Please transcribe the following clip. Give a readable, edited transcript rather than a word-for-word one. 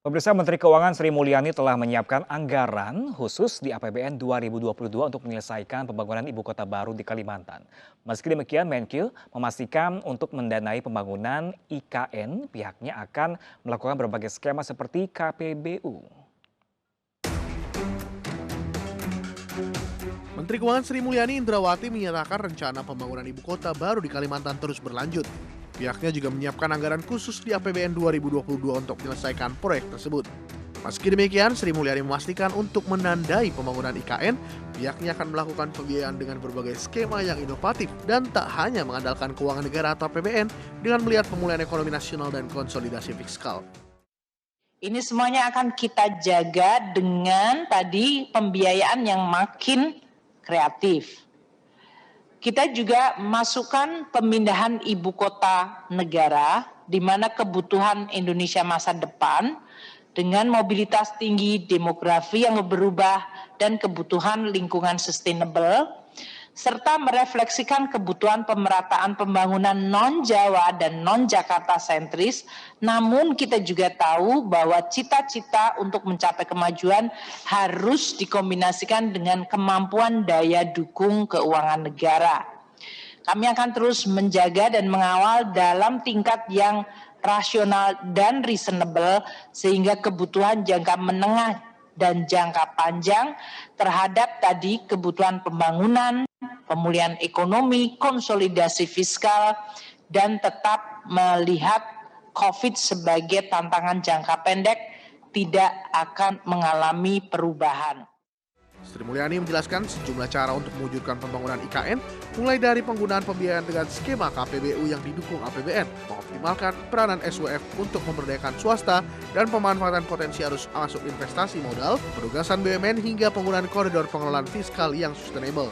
Pemirsa, Menteri Keuangan Sri Mulyani telah menyiapkan anggaran khusus di APBN 2022 untuk menyelesaikan pembangunan ibu kota baru di Kalimantan. Meski demikian, Menkyu memastikan untuk mendanai pembangunan IKN, pihaknya akan melakukan berbagai skema seperti KPBU. Menteri Keuangan Sri Mulyani Indrawati menyatakan rencana pembangunan ibu kota baru di Kalimantan terus berlanjut. Pihaknya juga menyiapkan anggaran khusus di APBN 2022 untuk menyelesaikan proyek tersebut. Meski demikian, Sri Mulyani memastikan untuk menandai pembangunan IKN, pihaknya akan melakukan pembiayaan dengan berbagai skema yang inovatif dan tak hanya mengandalkan keuangan negara atau APBN dengan melihat pemulihan ekonomi nasional dan konsolidasi fiskal. Ini semuanya akan kita jaga dengan tadi pembiayaan yang makin kreatif. Kita juga masukkan pemindahan ibu kota negara di mana kebutuhan Indonesia masa depan dengan mobilitas tinggi, demografi yang berubah, dan kebutuhan lingkungan sustainable, serta merefleksikan kebutuhan pemerataan pembangunan non-Jawa dan non-Jakarta sentris. Namun kita juga tahu bahwa cita-cita untuk mencapai kemajuan harus dikombinasikan dengan kemampuan daya dukung keuangan negara. Kami akan terus menjaga dan mengawal dalam tingkat yang rasional dan reasonable sehingga kebutuhan jangka menengah dan jangka panjang terhadap tadi kebutuhan pembangunan, pemulihan ekonomi, konsolidasi fiskal, dan tetap melihat COVID sebagai tantangan jangka pendek tidak akan mengalami perubahan. Sri Mulyani menjelaskan sejumlah cara untuk mewujudkan pembangunan IKN, mulai dari penggunaan pembiayaan dengan skema KPBU yang didukung APBN, mengoptimalkan peranan SWF untuk memberdayakan swasta, dan pemanfaatan potensi arus masuk investasi modal, penugasan BUMN hingga penggunaan koridor pengelolaan fiskal yang sustainable.